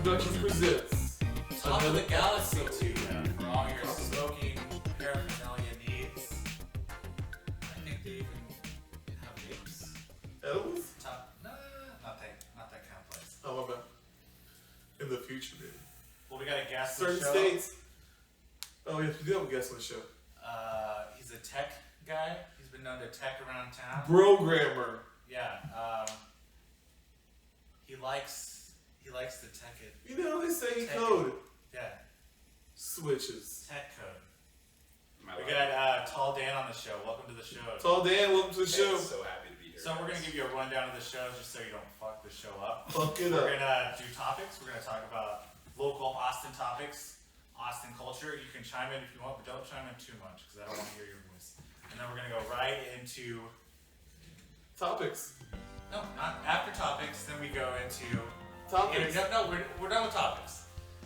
Productions presents Top of the Galaxy 2 for all your smoking paraphernalia needs. I think they even have names. Elves? Top, nah, not that kind of place. Oh, my bad. In the future, baby. Well, we got a guest Certain on the show. states. Oh, yes, we do have a guest on the show. He's a tech guy. He's been known to tech around town. Programmer. Yeah. He likes to tech it. You know, they say he Tech code. Yeah. Switches. Tech code. We got Tall Dan on the show. Welcome to the show. Tall Dan, welcome to the show. So happy to be here. So we're going to give you a rundown of the show just so you don't fuck the show up. Fuck it We're up. going to do topics. We're going to talk about local Austin topics, Austin culture. You can chime in if you want, but don't chime in too much because I don't want to hear your voice. And then we're going to go right into... Topics. No, not after topics. Then we go into... Topics. No, we're done with topics.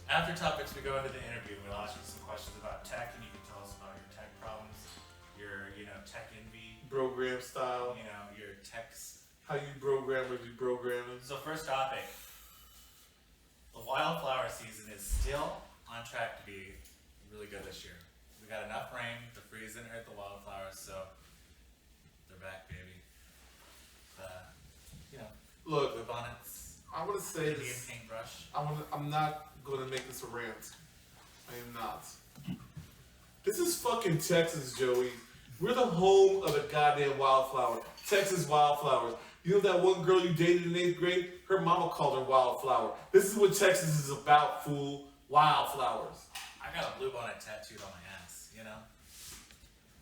After topics, we go into the interview. We'll ask you some questions about tech, and you can tell us about your tech problems, your, tech envy, Program style. your techs. How you programmers do programming. So first topic, the wildflower season is still on track to be really good this year. We got enough rain to freeze and hurt the wildflowers, so they're back, baby. Look, Blue bonnets, I want to say Indian this. paintbrush. I'm not going to make this a rant. I am not. This is fucking Texas, Joey. We're the home of the goddamn wildflower. Texas wildflowers. You know that one girl you dated in 8th grade? Her mama called her wildflower. This is what Texas is about, fool. Wildflowers. I got a blue bonnet tattooed on my ass,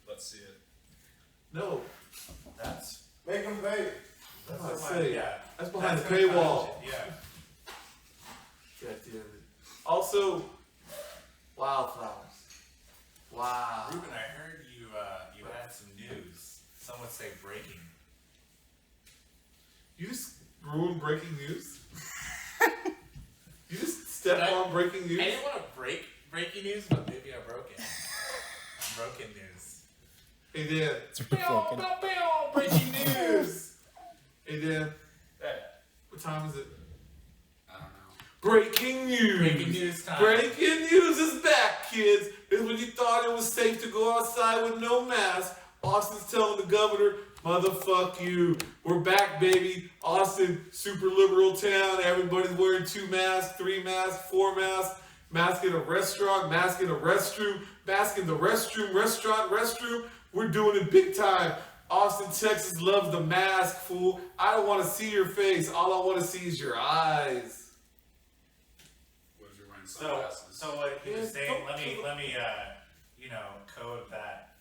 Let's see it. No. That's Make them pay. That's what what I my- say. yeah. That's behind That's the gonna paywall. challenge it, yeah. God damn it. Also, wildflowers. Wow. Rubin, I heard you had some news. Some would say breaking. You just ruined breaking news? You just stepped on breaking news? I didn't want to break breaking news, but maybe I broke it. Broken news. Hey Dan. Breaking news. Hey Dan. Hey. What time is it? I don't know. Breaking news. Breaking news time. Breaking news is back, kids. It's when you thought it was safe to go outside with no mask. Austin's telling the governor, motherfuck you. We're back, baby. Austin, super liberal town. Everybody's wearing 2 masks, 3 masks, 4 masks. Mask in a restaurant, mask in a restroom, mask in the restroom, restroom. We're doing it big time. Austin, Texas loves the mask, fool. I don't want to see your face. All I want to see is your eyes. What if you're wearing So sunglasses? what he was Yeah, saying, let don't- me code that,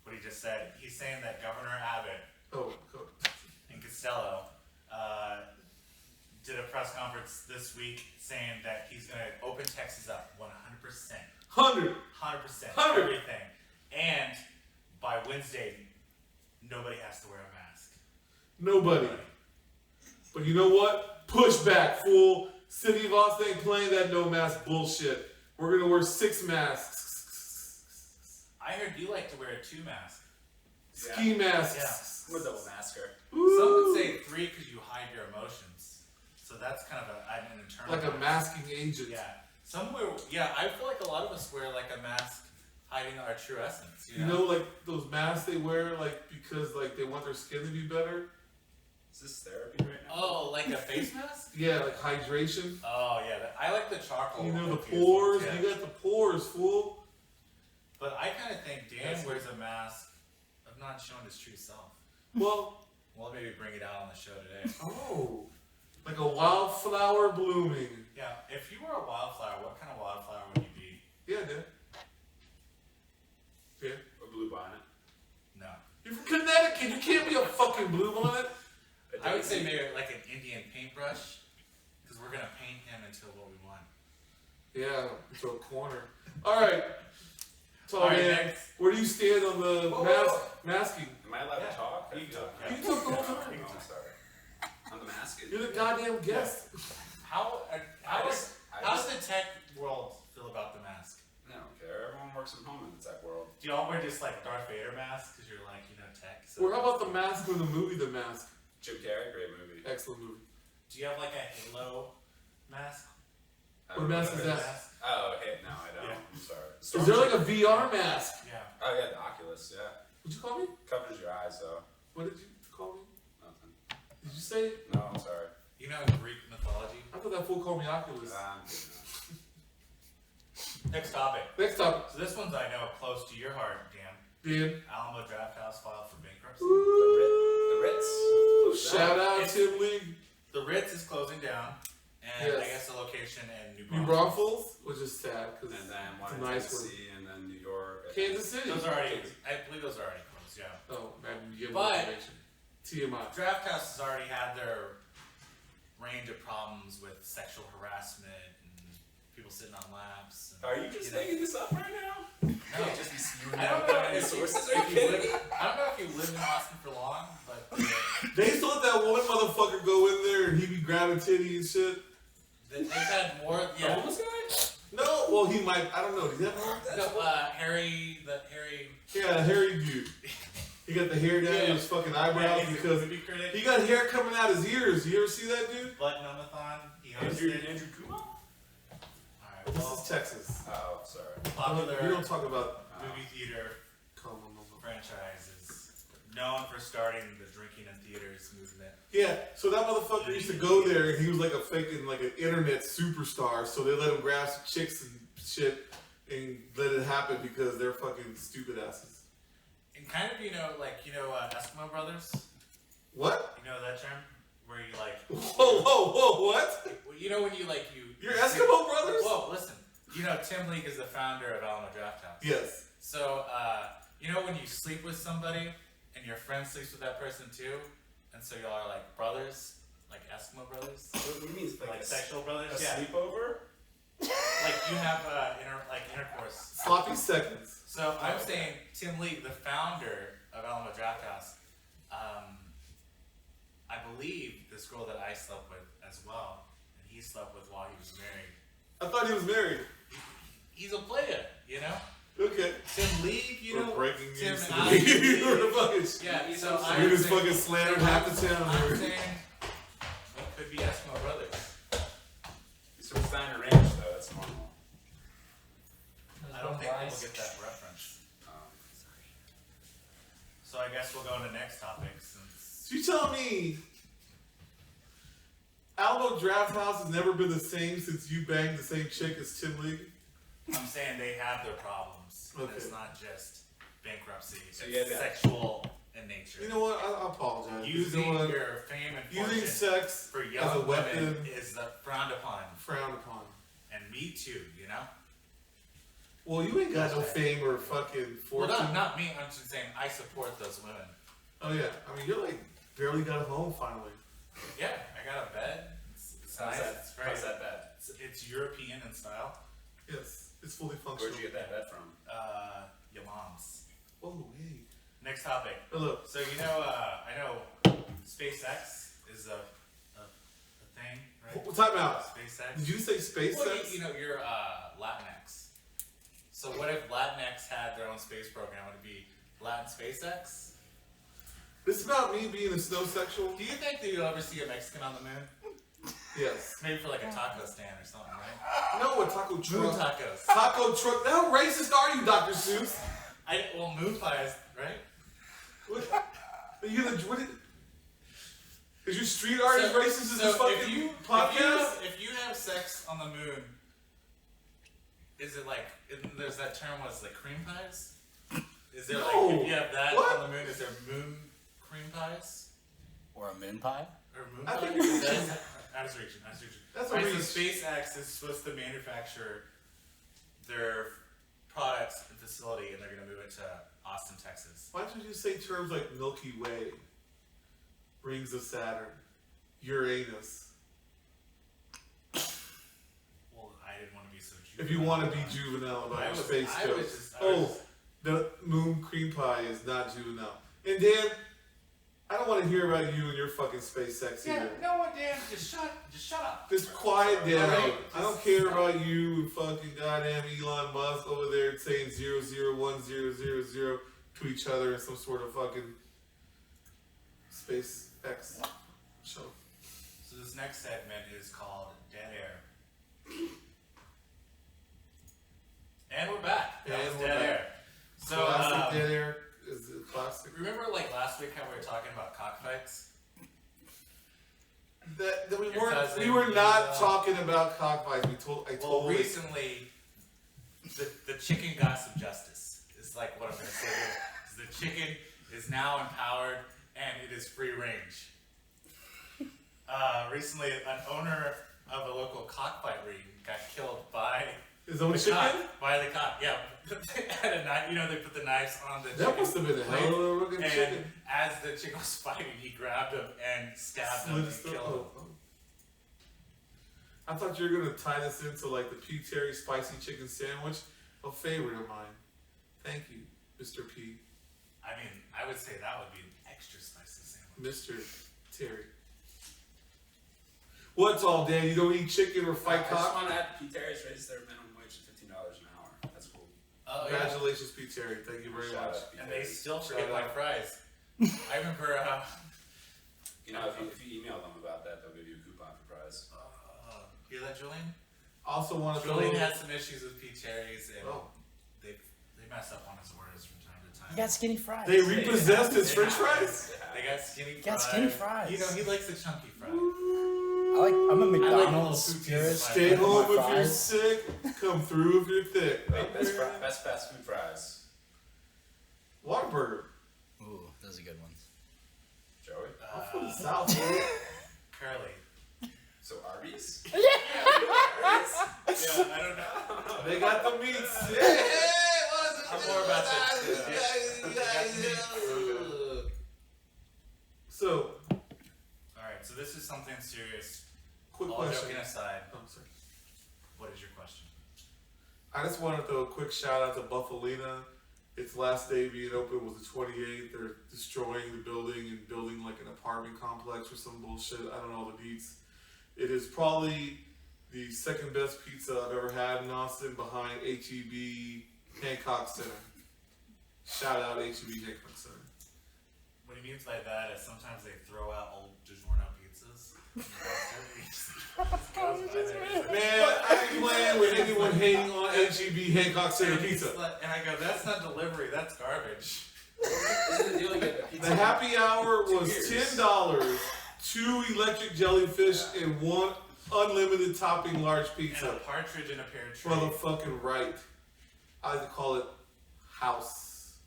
what he just said. He's saying that Governor Abbott Oh, God. and Costello did a press conference this week saying that he's going to open Texas up 100%. 100. 100%. 100. Everything. And by Wednesday, nobody has to wear a mask. Nobody. But you know what? Pushback, fool. City of Austin ain't playing that no mask bullshit. We're going to wear 6 masks. I heard you like to wear a 2 mask. Ski masks. I'm a double masker. Ooh. Some would say 3 because you hide your emotions. So that's kind of an internal. Like a masking agent. Yeah. I feel like a lot of us wear like a mask hiding our true essence. You know, like those masks they wear, like because like they want their skin to be better. Is this therapy right now? Oh, like a face mask? Yeah, like hydration. Oh yeah, I like the charcoal. You know the infused pores. ones, yeah. You got the pores, fool. But I kind of think Dan wears a mask of not showing his true self. Well, We'll maybe bring it out on the show today. oh, like a wildflower blooming. Yeah, if you were a wildflower, what kind of wildflower would you be? Yeah, dude. Yeah. A blue bonnet. No. You're from Connecticut. You can't be a fucking blue bonnet. would say maybe like an Indian paintbrush, because we're gonna paint him into what we want. Yeah, into a corner. All right. So, All right, man, next. where do you stand on the masking? Am I allowed Yeah. to talk? You can talk. You can talk the whole time. Oh, I'm sorry. On the mask. You're the goddamn guest. How I does the tech world feel about the mask? I don't care. Everyone works from home in the tech world. Do y'all wear just like Darth Vader masks because you're like, tech? So Well, how about the mask from the movie The Mask? Jim Carrey, great movie. Excellent movie. Do you have like a Halo mask? What mask is that? Oh, hey, no, I don't. Yeah. I'm sorry. Is there like a VR mask? Yeah. Oh, yeah, the Oculus, yeah. What'd you call me? Covers your eyes, though. What did you call me? Nothing. Did you say? No, I'm sorry. You know in Greek mythology? I thought that fool called me Oculus. I'm good now. Next topic. Next topic. So this one's I know close to your heart, Dan. Dan. Alamo Draft House filed for bankruptcy. The Ritz. Ooh, shout out It's- Tim League. The Ritz is closing down, and Yes. I guess the location in New New Braunfels, which is sad because And then one it's a in nice one. Tennessee, and then New York. and Kansas City. Those are already, I believe those are already closed, yeah. Oh, man, you give me But- information. TMI. Draft House has already had their range of problems with sexual harassment and people sitting on laps. And, Are you just making this up right now? No, Just be spewing I don't out know any if you, sources. if Are you you kidding? live, I don't know if you lived in Austin for long, but They used to let that one motherfucker go in there and he be grabbing titty and shit. they've had more. The Yeah. homeless guy? No, well he might. I don't know. Does he have one? No, Harry. Yeah, hairy dude. He got the hair down Yeah. his fucking eyebrows he's a because movie critic. he got hair coming out his ears. You ever see that dude? Button-on-a-thon. He hosted. Andrew Kumar? Alright, This well, is Texas. Oh, sorry. popular We don't talk about. movie theater Come on, franchise is known for starting the drinking in theaters movement. Yeah, so that motherfucker used to go there and he was like a fucking like an internet superstar. So they let him grab some chicks and shit and let it happen because they're fucking stupid asses. And kind of, Eskimo Brothers. What? You know that term? Where you like, Whoa, what? you know when you like, You're Eskimo Brothers? Whoa, listen. You know Tim League is the founder of Alamo Draft House. Yes. So, you know when you sleep with somebody and your friend sleeps with that person too? And so y'all are like brothers? Like Eskimo Brothers? What do you mean? Like sexual brothers? A Yeah. sleepover? Like you have intercourse. Sloppy seconds. So I'm saying Tim League, the founder of Alamo Draft House, I believe this girl that I slept with as well, and he slept with while he was married. I thought he was married. He's a player, you know? Okay. Tim League, you We're know? breaking Tim news and today. I. We're fucking. Yeah, so You're I'm just saying, fucking slandering half the town I'm here. saying it could be Eskimo Brothers. He's from Steiner Ranch, though. That's normal. I don't think we'll get that reference. So I guess we'll go into next topic since So you tell me Alamo Draft House has never been the same since you banged the same chick as Tim League? I'm saying they have their problems. And Okay. it's not just bankruptcy. So It's you had that- sexual in nature. You know what? I apologize. Using You know what? your fame and Using fortune sex for as a young weapon women is frowned upon. frowned upon. And me too, you know? Well, you ain't got no fame or fucking Well, fortune. not me. I'm just saying I support those women. Oh yeah, I mean you're like barely got a home finally. Yeah, I got a bed. It's How's nice. that? It's very, How's that bed? It's European in style. Yes, it's fully functional. Where'd you get that bed from? Your mom's. Oh hey. Next topic. Hello. So I know SpaceX is a thing, right? Time out. SpaceX. Did you say space Well, sex? you know, you're Latinx. So what if Latinx had their own space program? Would it be Latin SpaceX? This is about me being a snowsexual. Do you think that you'll ever see a Mexican on the moon? Yes. Maybe for like a taco stand or something, right? No, a taco Moon truck. tacos. Taco truck. How racist are you, Dr. Seuss? Moon pies, right? What? Are you the what? Is your street art as racist as this fucking podcast? If you have sex on the moon, is it like there's that term? What's like cream pies? Is there No. like if you have that What? on the moon, is there moon cream pies Or a moon pie? or moon I pies? think you're reaching. I was reaching. That's a Right, reach. so SpaceX is supposed to manufacture their products and facility, and they're going to move it to Austin, Texas. Why don't you say terms like Milky Way, rings of Saturn? Uranus. Well, I didn't want to be so juvenile. If you want to be juvenile about your space I was jokes. just- The moon cream pie is not juvenile. And Dan, I don't want to hear about you and your fucking space sex Yeah, either. you know what, Dan? Just shut up. Just quiet down. Alright, I don't care about you and fucking goddamn Elon Musk over there saying 001000 to each other in some sort of fucking space X show. So this next segment is called Dead Air. And we're back. That And was we're Dead back. Air. So, Classic dead air is a classic. remember like last week how we were talking about cockfights? That we Your weren't. cousin, We were not Eva. talking about cockfights. I Well, told you. recently, the chicken got some justice. Is like what I'm gonna say here. Is the chicken is now empowered and it is free range. Recently, an owner of a local cockfight ring got killed by His own the chicken. cock. By the cock, yeah. They had a knife. You know, they put the knives on the chicken. That must have been a hell of a looking And chicken. as the chicken was fighting, he grabbed him and stabbed him Slit and his killed him. throat. I thought you were gonna tie this into like the P. Terry spicy chicken sandwich, a favorite of mine. Thank you, Mr. P. I mean, I would say that would be an extra spicy sandwich. Mr. Terry. What's all day? You don't eat chicken or fight I just cock? want to add P. Terry's raised their minimum wage to $15 an hour. That's cool. Oh, yeah. Congratulations, P. Terry. Thank you very Shout much. out P. And Terry. they still Shout forget my out. fries. I remember, You know, if you email them about that, they'll give you a coupon for prize. hear that, Julian? Also want to Julian has some issues with P. Cherries, and Oh. they mess up on his orders from time to time. You got skinny fries. They repossessed his They French have- fries. They got skinny fries. Got skinny fries. You know, he likes the chunky fries. I'm a little McDonald's food purist. pieces. Stay I like home my if you're fries. sick. Come through if you're thick. Wait, best fast food fries. Whataburger. Ooh, those are good ones. Joey? I'm from the South, bro. Curly. So Arby's? Yeah, I don't know. They got the meats. I'm more about So, Alright, so this is something serious. quick All question. joking aside, I'm sorry. what is your question? I just want to throw a quick shout out to Buffalina. Its last day being open was the 28th. They're destroying the building and building like an apartment complex or some bullshit. I don't know the deets. It is probably the second best pizza I've ever had in Austin behind HEB Hancock Center. Shout out HEB Hancock Center. What he means by that is sometimes they throw out old DiGiorno pizzas. Man, I ain't playing with anyone hating on HEB Hancock Center pizza. And I go, that's not delivery, that's garbage. Isn't the deal to get a pizza? The happy hour was Cheers. $10, 2 electric jellyfish, and 1 unlimited topping large And pizza. a partridge in a pear tree. Motherfucking right. I like to call it house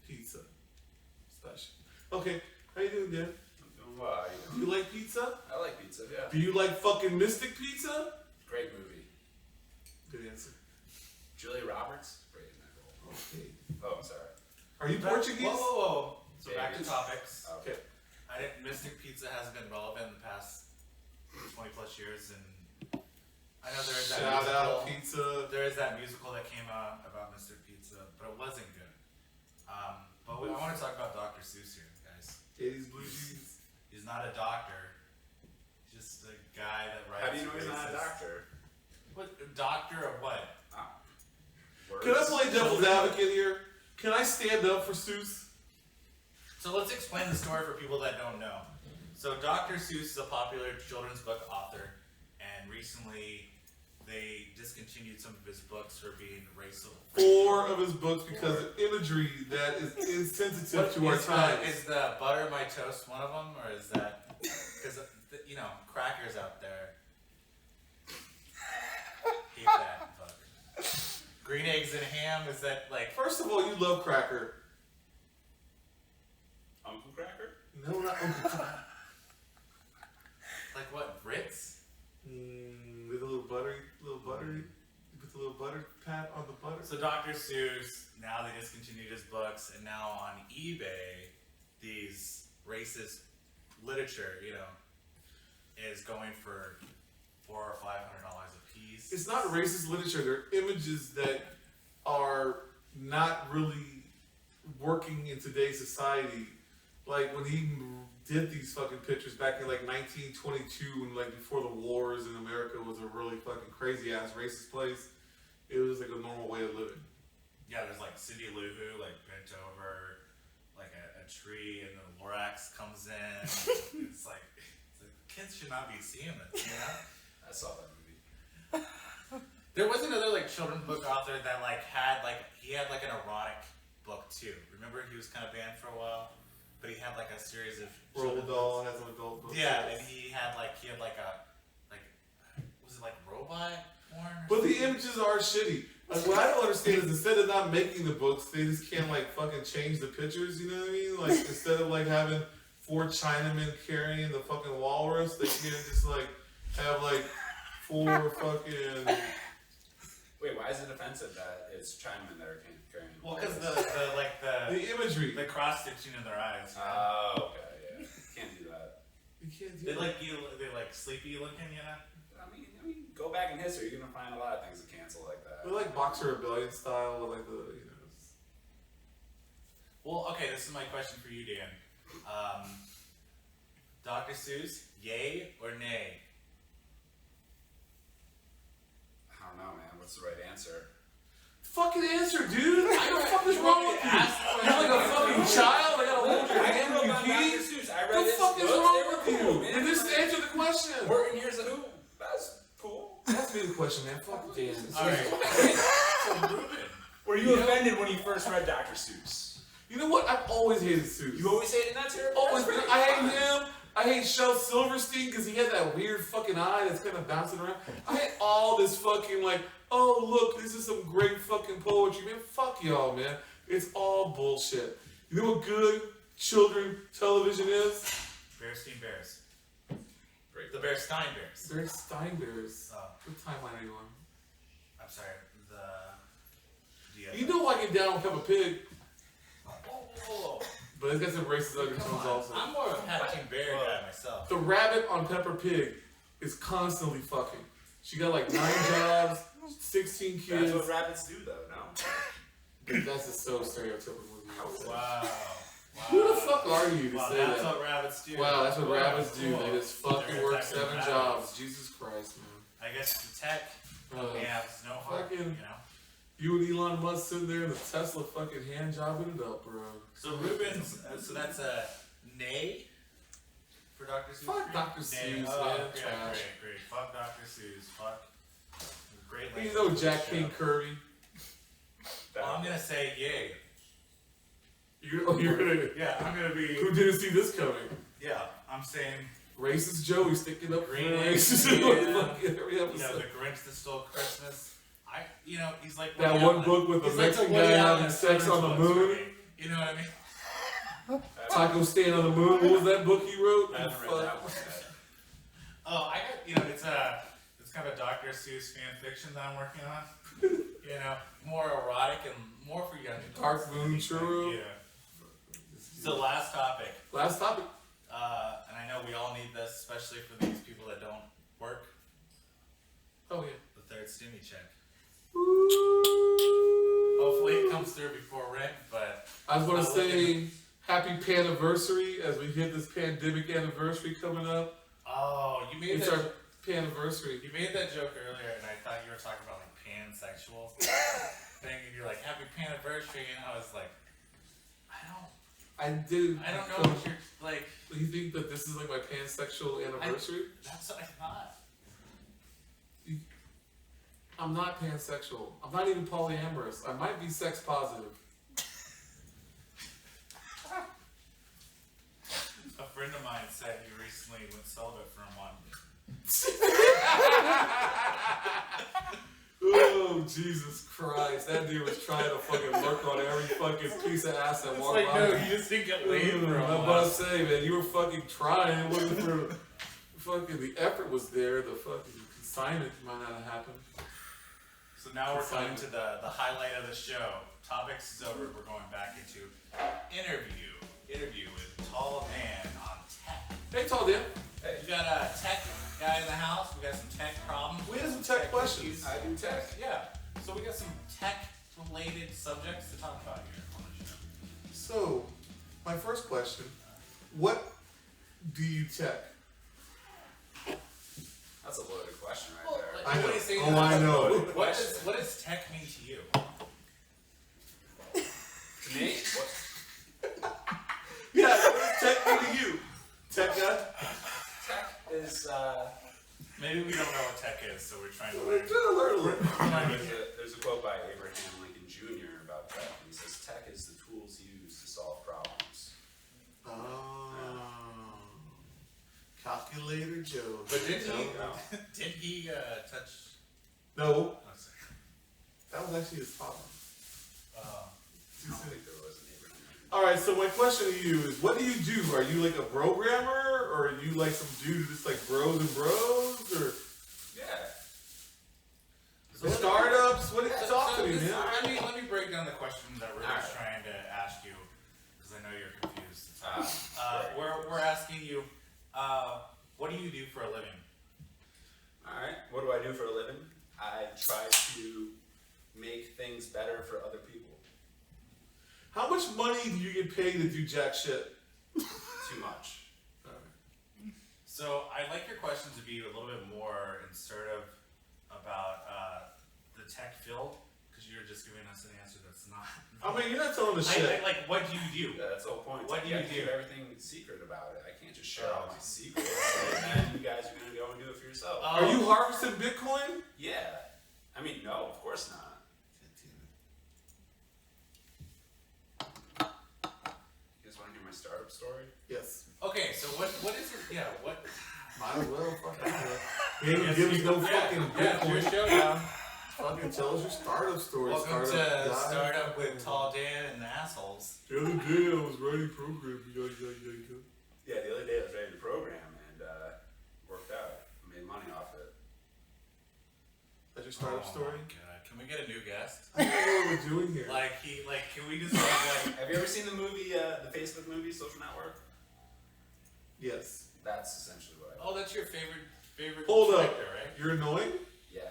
pizza. Special. Okay, how you doing, Dan? I'm doing well. How Do you you like pizza? doing? I like pizza, yeah. Do you like fucking Mystic Pizza? Great movie. Good answer. Julia Roberts? Great in that role. Okay. Oh, I'm sorry. Are you Portuguese? Whoa, whoa, whoa. So Yeah, back to it's- topics. Okay. I think Mystic Pizza has been relevant in the past 20 plus years, and I know there is that Shout out musical. pizza. There is that musical that came out about Mystic Pizza, but it wasn't good. But I want to talk about Dr. Seuss here, guys. 80s blue jeans. He's not a doctor. He's just a guy that writes. How do you know he's not a racist- doctor? What doctor of what? Oh. Words? Can I play devil's advocate here? Can I stand up for Seuss? So let's explain the story for people that don't know. So Dr. Seuss is a popular children's book author, and recently they discontinued some of his books for being racial. 4 of his books because of imagery that is insensitive to our times. Is the butter my toast one of them, or is that because you know crackers out there hate that butter? Green eggs and ham, is that like? First of all, you love cracker. Uncle Cracker? No, not Uncle Cracker. Like what, Ritz? With a little buttery. You put the little butter pat on the butter. So Dr. Seuss, now they discontinued his books, and now on eBay, these racist literature, you know. is going for $400 or $500 a piece. It's not racist literature. They're images that are not really working in today's society. Like when he did these fucking pictures back in like 1922, and like before the wars in America was a really fucking crazy ass racist place. It was like a normal way of living. Yeah, there's like Cindy Lou Who like bent over like a tree, and the Lorax comes in. it's like kids should not be seeing this, you know? I saw that movie. There was another like children's book author that like had like he had like an erotic book too. Remember he was kind of banned for a while, but he had like a series of Roald Dahl has an adult book. yeah, and he had like a like was it like robot porn? Or But the something? images are shitty. Like what I don't understand is instead of not making the books, they just can't like fucking change the pictures. You know what I mean? Like instead of like having 4 Chinamen carrying the fucking walrus, they can't just like have like 4 fucking. Wait, why is it offensive that it's Chinamen that are carrying? Well, because the The imagery. the cross stitching in their eyes. Oh, okay, yeah. Can't do that. You can't do They that. they like sleepy looking, you know. I mean, go back in history, you're gonna find a lot of things to cancel like that. They're like Boxer Rebellion style with like the, you know. Well, okay, this is my question for you, Dan. Dr. Seuss, yay or nay? I don't know, man. What's the right answer? Fucking answer, dude! What the fuck is wrong with you? You're like a fucking child? I gotta hold your hand when you pee? I What the fuck is wrong with you? Then just answer the question. Working years of who? That's cool. That's me the question, man. Fuck Dan. Alright. So, Rubin. Were you offended when you first read Dr. Seuss? You know what? I've always hated Seuss. You always hated that terrible? Always been. I hate him. I hate Shel Silverstein because he had that weird fucking eye that's kind of bouncing around. I hate all this fucking like, oh look, this is some great fucking poetry, man. Fuck y'all, man. It's all bullshit. You know what good children television is? Bearstein Bears. Great. The Bearstein Bears. They're Steinbears. Oh, What timeline are you on? I'm sorry. You know I get down with Peppa Pig, Whoa. but it's got some racist undertones also. I'm more of a Patrick Bear guy myself. The rabbit on Peppa Pig is constantly fucking. She got like 9 jobs, 16 kids. That's what rabbits do, though, no? That's just so stereotypical. Wow. Who the fuck are you to Wow, say that's that? what rabbits do. Wow, that's what Wow. rabbits do. They just fucking They're work attacking 7 rabbits. jobs. Jesus Christ, man. I guess the tech Uh, has no heart, fucking- you know. You and Elon Musk sitting there in the Tesla fucking hand jobbing it up, bro. So Rubin's, so that's a nay for Dr. Seuss? Fuck Dr. Nay. Seuss, Oh, man. yeah, Trash. great. Fuck Dr. Seuss. Fuck. Great You language know for the Jack show. King Kirby. Well, I'm gonna say yay. You're gonna. Yeah, I'm gonna be. Who didn't see this coming? Yeah, I'm saying. Racist Joey sticking up for Green racism. yeah. Fucking every You know, episode. the Grinch that stole Christmas. He's like That Woody one Allen. book with the He's like Mexican Woody guy Allen having of sex on the children's books for moon. me. You know what I mean? Taco stand on the moon. What was that book he wrote? I haven't read that one yet. Oh, I got it's kind of a Dr. Seuss fan fiction that I'm working on. More erotic and more for young adults. Dark Moon Churro. Yeah. So last topic, Last topic. and I know we all need this, especially for these people that don't work. Oh yeah. The third stimmy check. Hopefully it comes through before rent, but I was gonna say happy paniversary as we hit this pandemic anniversary coming up. oh, you made It's that. our paniversary. You made that joke earlier, and I thought you were talking about like pansexual thing, and you're like happy paniversary, and I was like, I did. I don't know what you're like. You think that this is like my pansexual anniversary? That's what I thought. I'm not pansexual. I'm not even polyamorous. I might be sex positive. A friend of mine said he recently went celibate for a month. Oh, Jesus Christ. That dude was trying to fucking lurk on every fucking piece of ass that It's walked like, by. no, you just didn't get laid for a I'm about to month. say, man, you were fucking trying, looking for fucking, the effort was there, the fucking consignment might not have happened. So now we're coming to the highlight of the show. Topics is over. We're going back into interview with Tall Man on Tech. Hey, Tall Dan. You got Tech the house. We got some tech problems. We have some tech questions. I do tech. Yeah. So we got some tech-related subjects to talk about here on the show. So, my first question, what do you tech? That's a loaded question right Well, there. like, I know. what do you say Oh, about- I know. What does tech mean to you? To me, what? Yeah, what does tech mean to you? Tech guy? Tech is, Maybe we don't know what tech is, so we're trying to We're learn. trying to learn a little. there's a quote by Abraham Lincoln Jr. about tech. And he says, tech is the tools used to solve problems. Oh. Calculator Joe. But didn't he? No. Did he touch? No, Oh, sorry. that was actually his father. I don't think there was an Abraham Lincoln. Alright, so my question to you is, what do you do? Are you like a programmer? Or are you like some dude who just like bros and bros? Or Yeah. startups? What are you talking to me, this- man? Let me break down the question that we're Alright. trying to ask you, because I know you're confused. Great. We're asking you, what do you do for a living? Alright, what do I do for a living? I try to make things better for other people. How much money do you get paid to do jack shit? Too much. So I'd like your questions to be a little bit more assertive about the tech field, because you're just giving us an answer that's not. I mean, you're not telling the shit. Like, what do you do? Yeah, that's the whole point. What do I you keep do? everything secret about it. I can't just share all these secrets, and then you guys are gonna go and do it for yourself. Are you harvesting Bitcoin? Yeah. I mean, no, of course not. You guys want to hear my startup story? Yes. Okay, so what is it? Yeah, what? Might as well. Fuck it. You ain't give us no fucking Yeah, your Bitcoin. show now. Fucking tell us your startup story. Welcome startup to guy. Startup with Tall Dan and the Assholes. The other day I was writing programming. Yeah, the other day I was writing a program and worked out. I made money off it. That's your startup story? Oh my God. Can we get a new guest? I don't know what we're doing here. Can we just have Have you ever seen the movie, the Facebook movie, Social Network? Yes. That's essentially what I do. oh, that's your favorite Hold up. character, right? You're annoying? Yeah.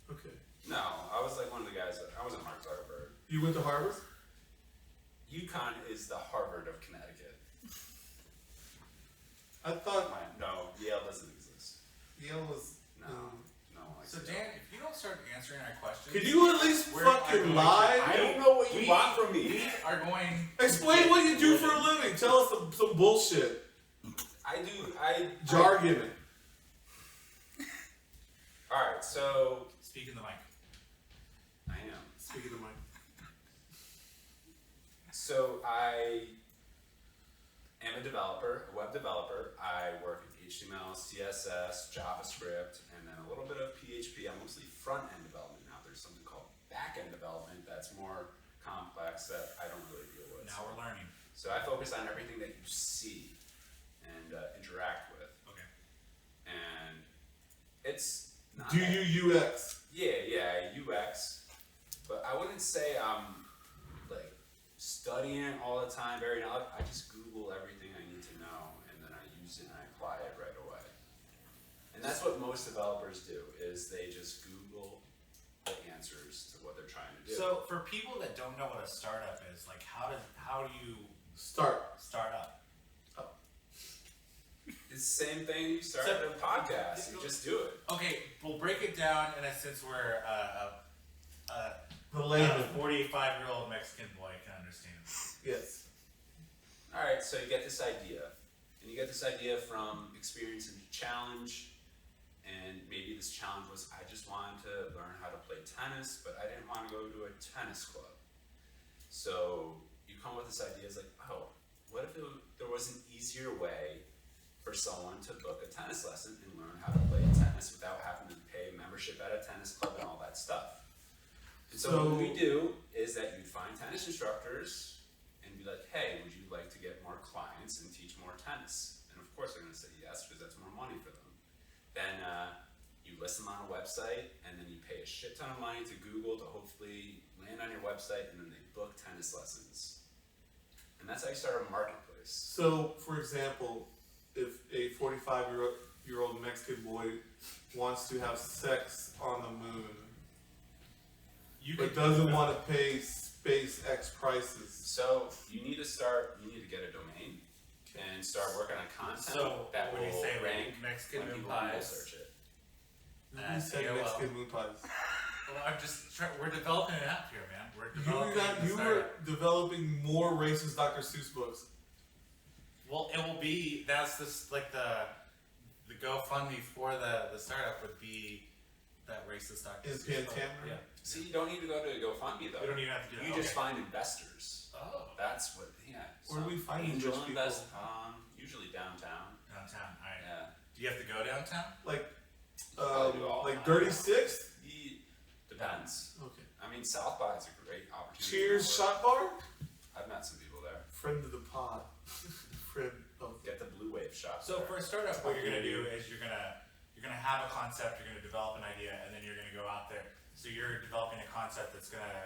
Okay. No, I was like one of the guys that, I wasn't Mark Zuckerberg. You went to Harvard? UConn is the Harvard of Connecticut. I thought No, Yale doesn't exist. Yale was. No, no one likes So Yale. Dan, if you don't start answering our questions, Could you at least we're fucking going lie? I don't know what you we- want from me. We are going. Explain what you do for a living. Tell us some bullshit. I Jargon. Alright, so Speak in the mic. I am. Speak of the mic. So I am a developer, a web developer. I work in HTML, CSS, JavaScript, and then a little bit of PHP. I'm mostly front-end development now. There's something called back-end development that's more complex that I don't really deal with. Now we're learning. So I focus on everything that you see and interact with. Okay. And it's not Do that- you UX? Yeah, UX. But I wouldn't say I'm like studying it all the time, very knowledgeable. I just Google everything I need to know and then I use it and I apply it right away. And that's what most developers do, is they just Google the answers to what they're trying to do. So for people that don't know what a startup is, like how do you Start. start up? It's the same thing you start So- a podcast, you just do it. Okay, we'll break it down, and since we're The a layman. 45-year-old Mexican boy can understand. Yes. Alright, so you get this idea. And you get this idea from experiencing a challenge. And maybe this challenge was I just wanted to learn how to play tennis, but I didn't want to go to a tennis club. So you come with this idea, it's like, oh, what if there was an easier way for someone to book a tennis lesson and learn how to play tennis without having to pay membership at a tennis club and all that stuff. And so what we do is that you'd find tennis instructors and be like, hey, would you like to get more clients and teach more tennis? And of course they're going to say yes, because that's more money for them. Then you list them on a website, and then you pay a shit ton of money to Google to hopefully land on your website, and then they book tennis lessons. And that's how you start a marketplace. So, for example, if a 45-year-old 25-year-old Mexican boy wants to have sex on the moon, but doesn't want to pay SpaceX prices. So you need to get a domain and start working on content So that when will you say rank Mexican when moon people Google pies, search it. Nobody said AOL. Mexican moon pies. well, I'm just trying. We're developing an app here, man. We're developing. You were developing more racist Dr. Seuss books. Well, it will be. That's this like the GoFundMe for the startup would be that racist Dr. Is Seuss book. Pantera? Yeah. See, you don't need to go to GoFundMe though. We don't even have to do that. You just Okay. find investors. Oh. That's what. Yeah. Where do we find these angel rich people? invest? Usually downtown. Downtown. All right. Yeah. Do you have to go downtown? Like, Probably do all like the time. Dirty Sixth? Depends. Okay. I mean, South by is a great opportunity. Cheers to network. Shot Bar? I've met some people there. Friend of the pod. Friend of Get the blue wave shot. So there. for a startup, what you're gonna do is you're gonna have a concept, you're gonna develop an idea, and then you're gonna go out there. So you're developing a concept that's gonna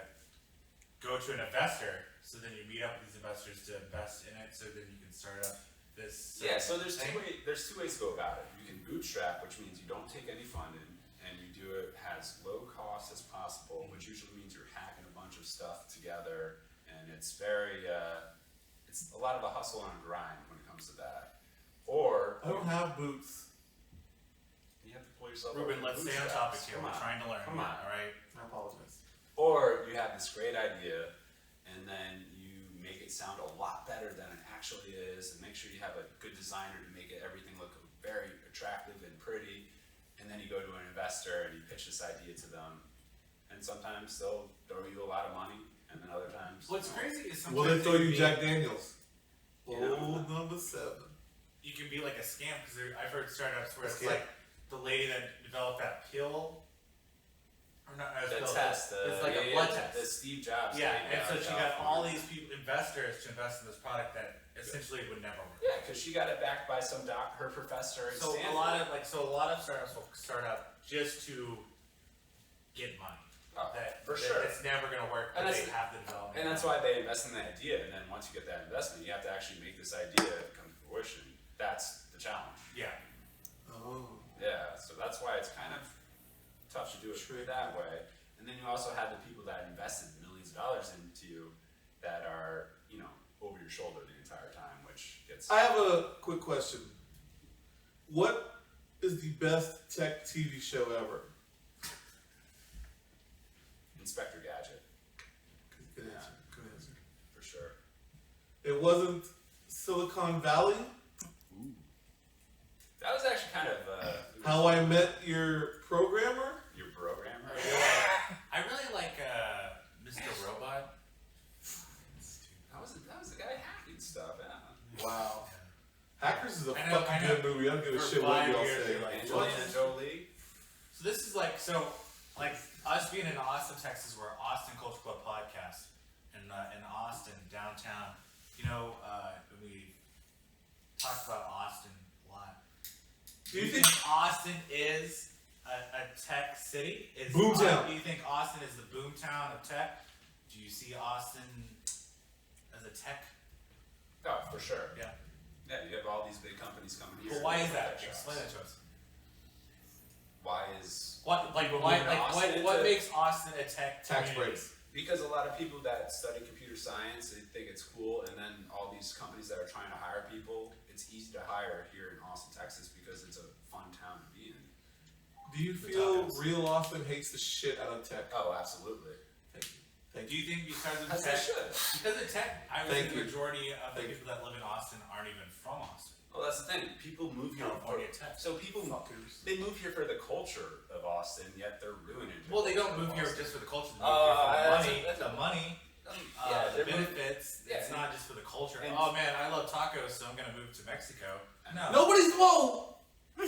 go to an investor. So then you meet up with these investors to invest in it. So then you can start up this. Yeah, so there's thing. two ways to go about it. You can bootstrap, which means you don't take any funding, and you do it as low cost as possible, which usually means you're hacking a bunch of stuff together, and it's very, it's a lot of a hustle and a grind when it comes to that. Or I don't have boots. you have to pull yourself Rubin, over let's the stay on bootstraps. topic here. Come We're on. trying to learn. Come on. All right. I apologize. Or you have this great idea, and then you make it sound a lot better than it actually is, and make sure you have a good designer to make everything look very attractive and pretty, and then you go to an investor and you pitch this idea to them, and sometimes they'll throw you a lot of money, and then other times. What's crazy is sometimes Will they throw can you be- Jack Daniels? Yeah. Old number 7. You can be like a scam because I've heard startups where it's Scam. like the lady that developed that pill. Or not, not a The pill, test, it's like a blood test. the Steve Jobs. Yeah, thing and so out she in got all California. these people, investors to invest in this product that essentially would never work. Yeah, because she got it backed by her professor at So Stanford. a lot of startups will start up just to get money. Oh, for That sure. It's never going to work, And but they that's- have the development. And that's why they invest in the idea, and then once you get that investment, you have to actually make this idea come to fruition. That's the challenge. Yeah. Oh. Yeah, so that's why it's kind of tough to do it Tricky. that way. And then you also have the people that invested millions of dollars into you that are, over your shoulder the entire time, which gets. I have a quick question. What is the best tech TV show ever? Inspector Gadget, Good answer. Good answer. for sure. It wasn't Silicon Valley? That was actually kind of How I Met Your Programmer? your programmer. I really like Mr. Robot. That was the guy hacking stuff. Yeah. Wow. Hackers is a I know- fucking I know. good movie. I don't give a For shit what 5 y'all years, say. you're like, Angelina Jolie. So this is like us being in Austin, Texas, we're Austin Culture Club podcast in Austin downtown. We talked about Austin a lot. Do you think Austin is a tech city? Boomtown. Do you think Austin is the boomtown of tech? Do you see Austin as a tech? Oh, for sure. Yeah. Yeah, you have all these big companies coming here. But why is and that? tech shops. Explain that to us. Why is What makes Austin a tech tax community? breaks? Because a lot of people that study computer science, they think it's cool, and then all these companies that are trying to hire people, it's easy to hire here in Austin, Texas, because it's a fun town to be in. Do you The feel tacos. real Austin hates the shit out of tech? Oh, absolutely. Thank you. Thank Do you. you think because of As they tech? should. Because of tech, I would Thank say the you. majority of the Thank people that live in Austin aren't even from Austin. Well, that's the thing. People move here California tech. So people, Fuckers. they move here for the culture of Austin, yet they're ruining it. Well, they don't move here just for the culture. They move that's here for a- the money, yeah, the they're moving. benefits. yeah, It's not just for the culture. and- Oh man, I love tacos, so I'm gonna move to Mexico. No, Nobody's whoa! Why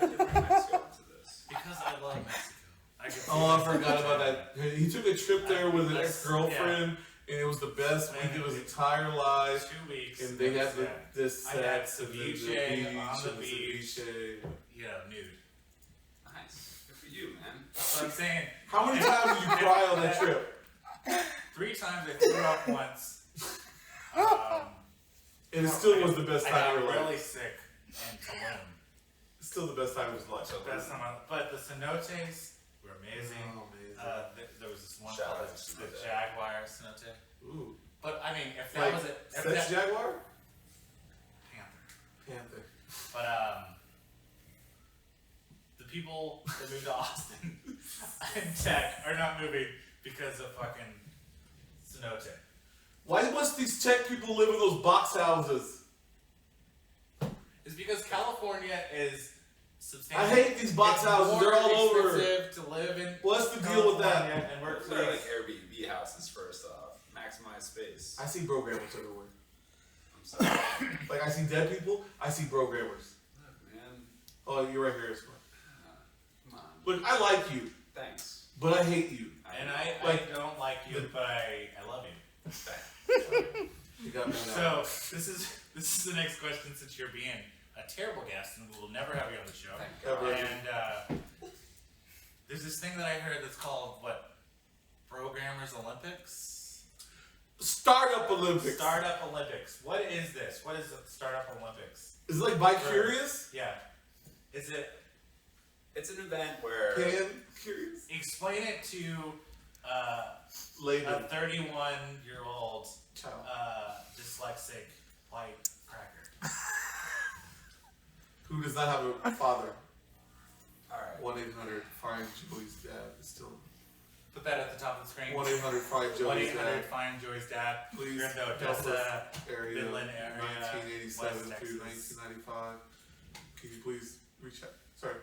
did you bring Mexico into this? because I love Mexico. I get Oh, I forgot about that. He took a trip there with an That's- ex-girlfriend, and it was the best week of his entire life. 2 weeks. And they had yeah. this I had sex and the ceviche beach on the and beach. ceviche. Nude. Nice. Good for you, man. So I'm saying, How many times did you cry on that trip? 3 times I threw up once. And it still was the best I time got of your life. really sick in Tulum. Still the best time of his life. Best time but the cenotes were amazing. Oh, amazing. There was this one Shout called out to the Cenote. Jaguar Cenote. Ooh. But I mean, if that Like, was it, if Sex that, Jaguar? Panther. Panther. But the people that moved to Austin and Tech are not moving because of fucking cenote. Why must these Czech people live in those box houses? It's because California is I substantially. hate these box it's houses. more They're all over. expensive to live in. What's the deal with that? California And work Those are like place. Airbnb houses, first off. Maximize space. I see programmers everywhere. I'm sorry. Like, I see dead people, I see programmers. Look, man. Oh, you're right here. It's fine. Come on. Look, I like you, Thanks. but I hate you. And I Like- don't like you, but I love you. You got me So now. this is the next question, since you're being a terrible guest and we will never have you on the show. Thank God. Ever. And there's this thing that I heard that's called what? Programmers Olympics? Startup Olympics. Startup Olympics. What is this? What is the Startup Olympics? Is it like By Curious? Yeah. Is it? It's an event where Pan Curious? Explain it to a Layman. 31-year-old Child. dyslexic white cracker. Who does not have a father. alright. 1-800 find Joey's dad. It's still Put that at the top of the screen. 1-800 find Joey's 1-800 dad. find Joey's dad. Please You're in the help Odessa us. Area, Midland area, 1987 West to Texas. 1995. Can you please reach out? Sorry.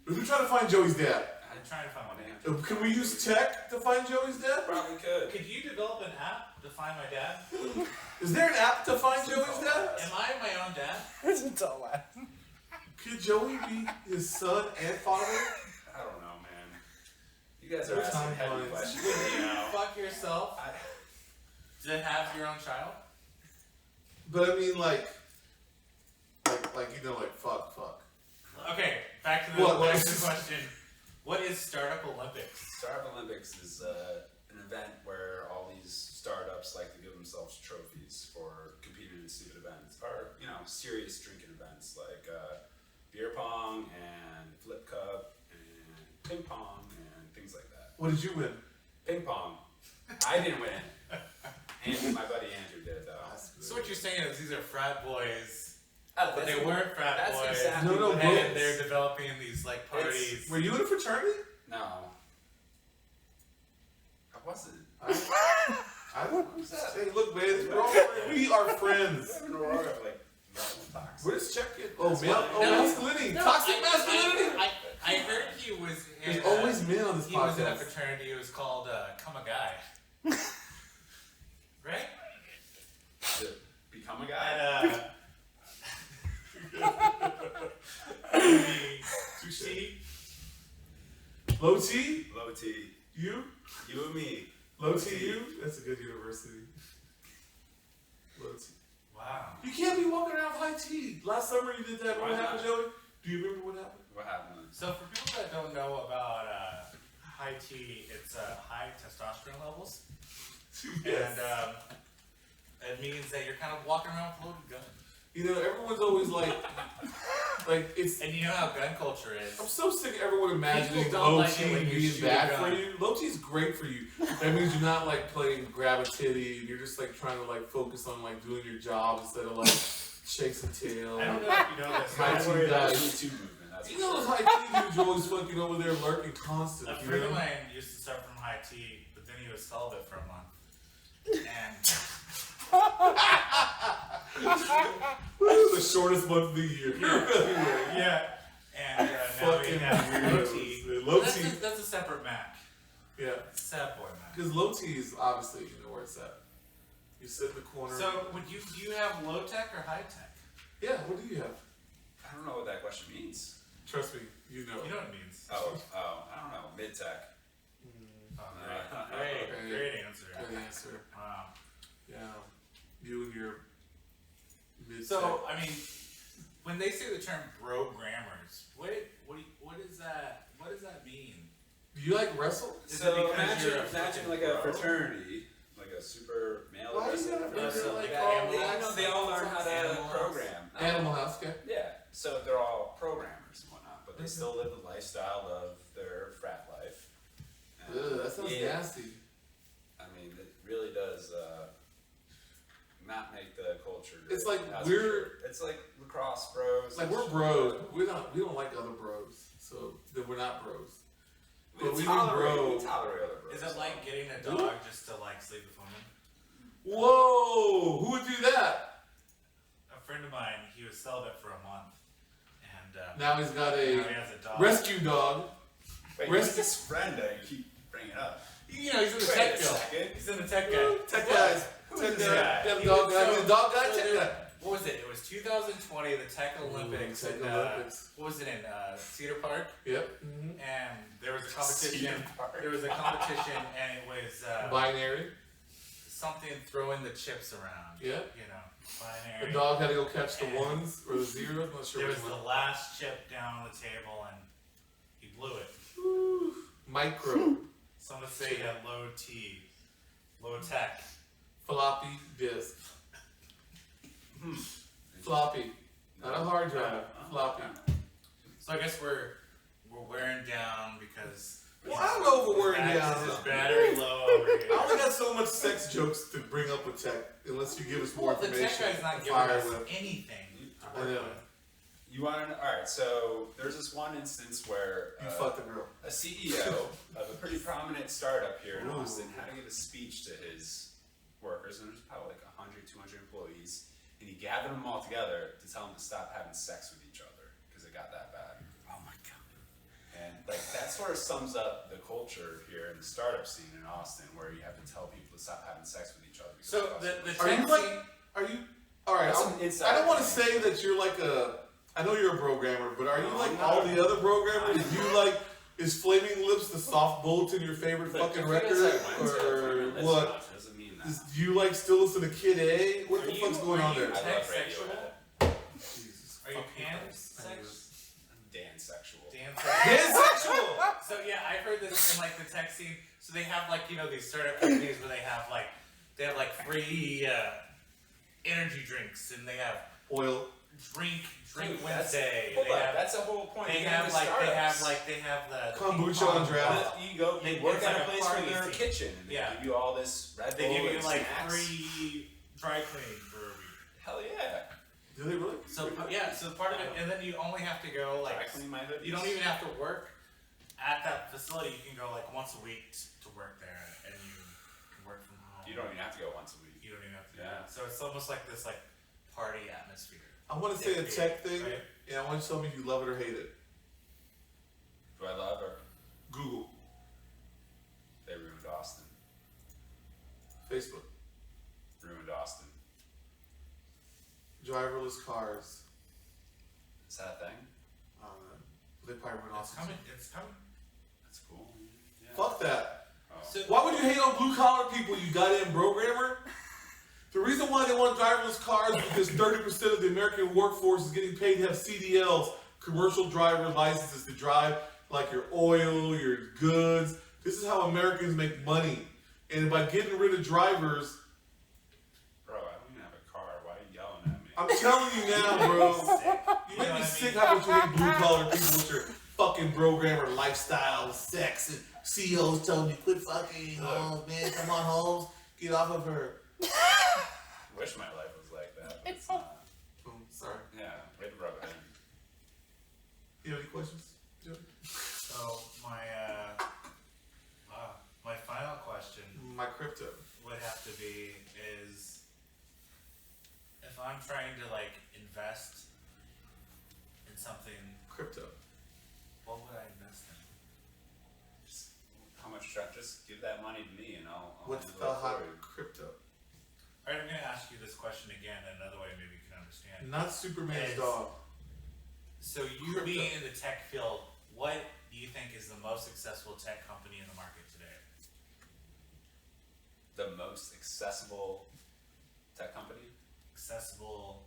We've been trying to find Joey's dad. I'm trying to find one. Can we use tech to find Joey's dad? Probably could. Could you develop an app to find my dad? Is there an app to find Joey's dad? Am I my own dad? It's all that. Could Joey be his son and father? I don't know, man. You guys are What asking heavy timelines? questions Would right you now. fuck yourself to have your own child? But I mean, like you know, like fuck. Okay, back to the, What back is to the this? question. What is Startup Olympics? Startup Olympics is an event where all these startups like to give themselves trophies for competing in stupid events, or serious drinking events like beer pong and flip cup and ping pong and things like that. What did you win? Ping pong, I didn't win. And my buddy Andrew did though. So what you're saying is these are frat boys, Oh, but that's they weren't frat that's boys. exactly No, what it And is. they're developing these like parties. Were you in a fraternity? No. I wasn't. I don't know. Who's that? Hey, look, man, we're all friends. We are friends. I'm in Aurora, like, toxic. Where's check-in? Oh, That's man. why- Oh, No. masculinity. No, Toxic I masculinity. heard he was in There's always men on this he was in a podcast. fraternity. It was called Come a Guy. Right? To become a And guy. Touche. Low T? Low T. You? You and me. Low T, you? That's a good university. Low T. Wow. You can't be walking around with high T. Last summer you did that. Why What happened, not? Joey? Do you remember what happened? What happened? So for people that don't know about high T, it's high testosterone levels, Yes. and it means that you're kind of walking around with a loaded gun. You know, everyone's always like it's. And you know how gun culture is. I'm so sick of everyone imagining People don't low like T it when you being shoot a bad gun. for you. Low T is great for you. That means you're not like playing grab a titty. You're just like trying to like focus on like doing your job instead of like chasing tail. I don't know if you know this. High Don't T worry about the guys. YouTube movement. That's You for know those sure. high T dudes are always fucking over there lurking constant. A You friend of know? mine used to start from high T, but then he was celibate for a month. And The shortest month of the year. yeah, and now he Fucking has low weirdos. T. Low That's T. that's a separate Mac. Yeah. Sad boy Mac. Because low T is obviously, you know where it's at. You sit in the corner. So do you have low tech or high tech? Yeah, what do you have? I don't know what that question means. Trust me, you know. You know what it means. Oh, I don't know. Mid-tech. Oh, great answer. Good answer. Wow. Yeah. You and your mid So I mean, when they say the term programmers, what is that? What does that mean? Do you like wrestle? Is So it because imagine, you're a imagine fucking like a pro? fraternity, like a super male Why you wrestling gotta fraternity. make it like Yeah, all they, relaxed? they all learn how to Animal House. program. Animal House, okay. Yeah, So they're all programmers and whatnot, but they still live the lifestyle of their frat life. And Ugh, that sounds nasty. I mean, it really does not make the culture great. It's like That's for we're- sure. It's like lacrosse bros. Like we're bros. We don't like other bros. So then we're not bros. But we tolerate bro. other bros. Is it like getting a dog just to like sleep with women? Whoa! Who would do that? A friend of mine, he was celibate for a month, and Now he's got now a he has a dog. rescue dog. Wait, Rest- who's this friend that you keep bringing up? You know, he's in the Wait tech a field. second. He's in the tech guy. Tech guys. Who Tech is this guy. guy? Yeah, He dog was guy. so- He's a dog guy. so Tech there- guy. What was it? It was 2020, the Tech Olympics. Tech in, Olympics. What was it in Cedar Park? Yep. Mm-hmm. And there was a competition. Cedar Park. There was a competition, and it was Binary. something throwing the chips around. Yep. You know, The binary. dog had to go catch the ones or the zeros. I'm not sure There which was the one. last chip down on the table, and he blew it. Woo. Micro. Some would say he had low T, low tech. Floppy disk. Floppy. Not a hard drive. Floppy. So I guess we're wearing down because. Well, I don't know if we're wearing down. His battery low over here. I only got so much sex jokes to bring up with tech, unless you give us more Well, the tech information. guy's not to giving fire us with. anything to I work know. with. You want to know? All right, so there's this one instance where You fucked the girl. a CEO of a pretty prominent startup here in Ooh. Austin had to give a speech to his workers, and there's probably like 100, 200 employees, and he gathered them all together to tell them to stop having sex with each other because it got that bad. Oh my god. And like that sort of sums up the culture here in the startup scene in Austin, where you have to tell people to stop having sex with each other. because So it the causes- Are you tech like? scene, Are you? All right. That's some I inside don't want to information. say that you're like a. I know you're a programmer, but are you No, like I'm all not. the other programmers? Do you like? Is Flaming Lips the soft bulletin your favorite Look, fucking just because record, I went to or Flaming Lips what? much doesn't mean that. Do you like still listen to Kid A? What Are the you- fuck's going are on you there? I tech love sexual? Radiohead. Jesus Are you fucking pan Christ. sex? Dan sexual. Dan Pansexual. So yeah, I've heard this in like the tech scene. So they have like these startup companies where they have like free energy drinks, and they have Oil. drink Dude, Wednesday. Hold They on, have that's the whole point. they of have the like startups. they have the Kombucha ping pong on draft. ball. You go, They- you work it's at like a a place for party their scene. kitchen, and they Yeah. give you all this Red They Bull give you and like snacks. free dry cleaning for a week. Hell yeah! Do they really? So yeah, so part of it, and then you only have to go Dry like clean my hoodies. you don't even have to work at that facility. You can go like once a week to work there, and you can work from home. You don't even have to go once a week. You don't even have to. do Yeah. that. So it's almost like this like party atmosphere. I want to say a Yeah, tech thing, right? and I want you to tell me if you love it or hate it. Do I love her? Google, They ruined Austin. Facebook, Ruined Austin. driverless cars. Is that a thing? I don't know. They probably run It's off. coming. It's coming. That's cool. Yeah. Fuck that. Oh. So Why would you hate on blue collar people, you goddamn programmer? The reason why they want driverless cars is because 30% of the American workforce is getting paid to have CDLs, commercial driver licenses, to drive like your oil, your goods. This is how Americans make money. And by getting rid of drivers, Bro, I don't even have a car. Why are you yelling at me? I'm telling you now, bro. You You make know me what I sick mean? how much you hate blue collar people with your fucking programmer lifestyle, sex, and CEOs telling you quit fucking Holmes, man. Come on, Holmes, get off of her. Wish my life was like that, but it's not. Oh, sorry. Yeah, way to rub it in. You have any questions? Joe? So my final question My crypto. would have to be is if I'm trying to like invest in something, Crypto. what would I invest in? Just how much? Just give that money to me, and I'll What's handle the it for hot you. crypto? Alright, I'm gonna ask you this question again another way maybe you can understand. Not Superman's It's- dog. So you Crypto. being in the tech field, what do you think is the most successful tech company in the market today? The most accessible tech company. Accessible.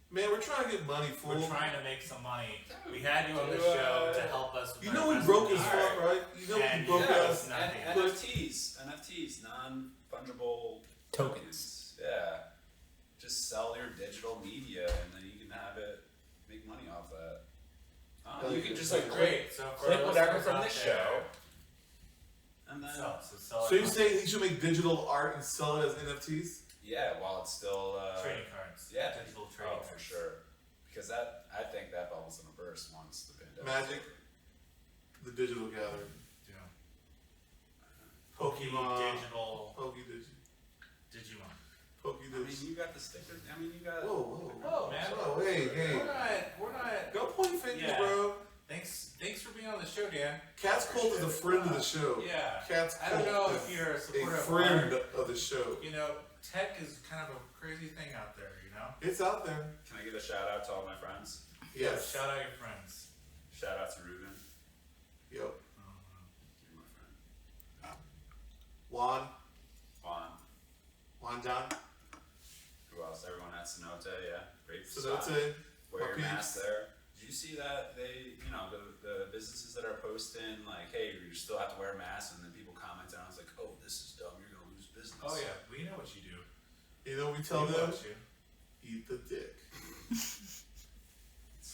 Man, we're trying to get money, fool. We're trying to make some money. We had you on the Do, show to help us with You our know we investment broke as needs. fuck, right? You know we And broke yeah, ass. nothing. And NFTs, non-fungible Tokens. Yeah, just sell your digital media, and then you can have it make money off that. Oh, You can just like Great. So for click our whatever listeners from out the there, show, and then sell So it you're on saying he should make digital art and sell it as NFTs? yeah, while it's still trading cards. yeah, Digital trading for cards. sure. Because I think that bubble's gonna burst once the pandemic. Magic, the digital gathering. Yeah. Pokemon. Digital. Digimon. I mean, you got the sticker. I mean, you got. Whoa. Whoa, man. Whoa, hey. We're not. Don't point fingers, Yeah. bro. Thanks for being on the show, Dan. Cat's Cult is a friend of the show. Yeah. Cat's I Cult don't know is if you're a supporter a of friend art. of the show. You know, tech is kind of a crazy thing out there, you know? It's out there. Can I give a shout out to all my friends? Yes. Shout out your friends. Shout out to Rubin. Yep. You're my friend. Juan Juan. John. Who else? Everyone at Cenote, yeah. Great Cenote. spot. Wear your my mask peeps. there. Did you see that the businesses that are posting like, hey, you still have to wear a mask, and then people comment and I was like, oh, this is dumb. You're gonna lose business. Oh yeah, we know what you do. You know what we tell We know them? what you. Eat the dick. It's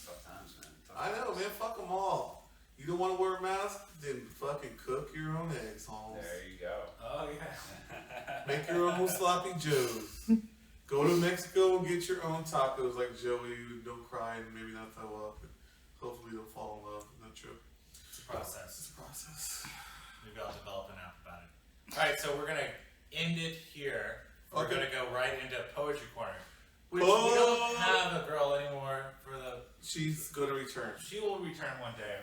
tough times, man. I know, man. Fuck them all. You don't want to wear a mask? Then fucking cook your own eggs, Holmes. There you go. Oh yeah. Make your own sloppy joes. Go to Mexico and get your own tacos like Joey. Don't cry and maybe not throw up. And hopefully they'll fall in love in that trip. It's a process. It's a process. Maybe I'll develop an app about it. Alright, so we're gonna end it here. We're Okay. gonna go right into Poetry Corner. Which Oh! we don't have a girl anymore for the. She's gonna return. She will return one day.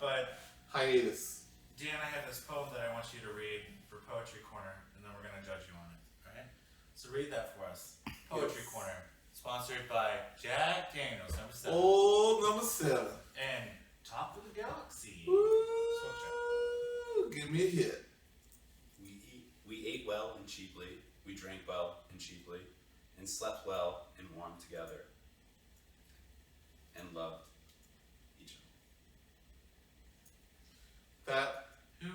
But Hiatus. Dan, I have this poem that I want you to read for Poetry Corner, and then we're gonna judge you on it. Alright? So read that for us. Poetry Yes. Corner. Sponsored by Jack Daniels, number 7. Old number 7. And Top of the Galaxy. Woo! Give me a hit. We ate well and cheaply. We drank well and cheaply, and slept well and warm together, and loved each other. That Who?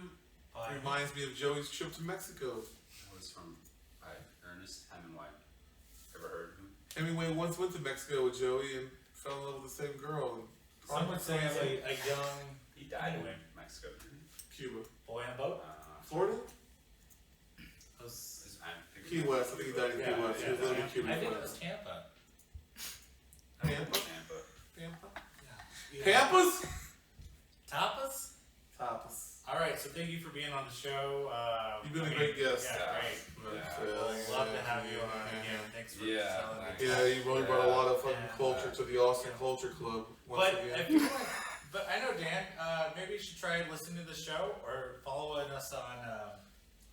By reminds me of Joey's trip to Mexico. That was from Ernest Hemingway. Ever heard of him? Hemingway once went to Mexico with Joey and fell in love with the same girl. And Some would say a young He died Anyway. in Mexico, didn't he? Cuba. boy on a boat. Florida? Was, Key West. I think he died in Key West. He was living in Cuba. I think it was Tampa. Tampa? Tampa. Tampa? Yeah. Pampas? Tapas? Tapas. Alright, so thank you for being on the show. You've been a great guest. Yeah, great. We'll love to have you on again. Thanks for Yeah, telling me. Yeah, you really brought a lot of fucking Yeah. culture to the Austin Culture Club once But again. if you want, but I know Dan, maybe you should try listening to the show or following us on.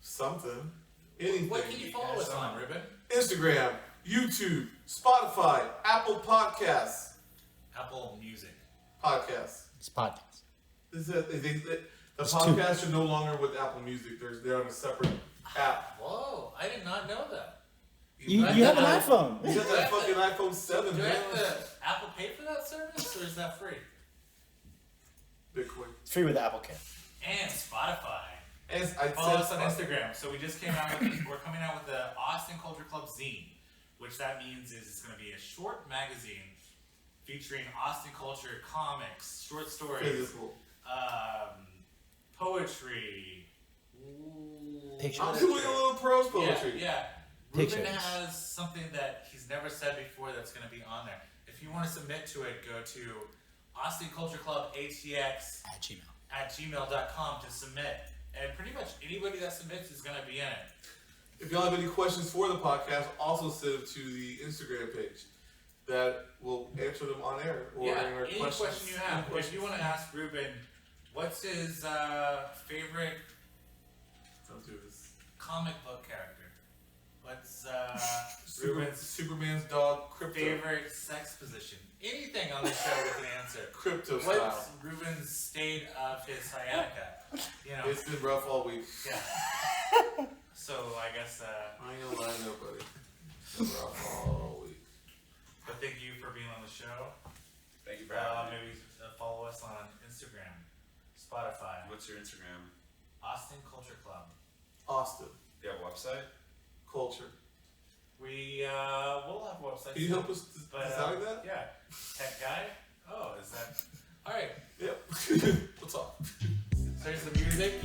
Something. Anything. What can you follow us on, Rubin? Instagram, YouTube, Spotify, Apple Podcasts. Apple Music. Podcasts. It's podcast. This is the It's podcasts are no longer with Apple Music. They're on a separate app. Whoa, I did not know that. You got have an that- iPhone. You got that fucking iPhone 7, Do I man. have to Apple pay for that service or is that free? Bitcoin. It's free with Apple Care. And Spotify. And I Follow us said on Instagram. So we just came out with, we're coming out with the Austin Culture Club zine, which that means is it's going to be a short magazine featuring Austin culture, comics, short stories, physical. poetry. Pictures. I'm doing a little prose poetry. Yeah. Pictures. Rubin has something that he's never said before that's going to be on there. If you want to submit to it, go to Austin Culture Club ATX At Gmail. at gmail.com to submit. And pretty much anybody that submits is going to be in it. If y'all have any questions for the podcast, also send them to the Instagram page. That will answer them on air. Or Yeah, in our any questions. question you have. Any If you want to ask Rubin, what's his favorite Don't do this. comic book character? What's Rubin's Superman's dog, Crypto. favorite sex position? Anything on the show we can answer. Crypto What's style. Ruben's state of his sciatica? You know, It's been rough all week. yeah. So I guess, I ain't gonna lie to nobody. It's been rough all week. but thank you for being on the show. Thank you for having me. Maybe follow us on Instagram, Spotify, What's your Instagram? Austin Culture Club. Austin. Do you have a website? Culture. We will have a website. Can you help us decide that? Yeah. Tech guy? Oh, is that... Alright. Yep. We'll talk. So here's the music.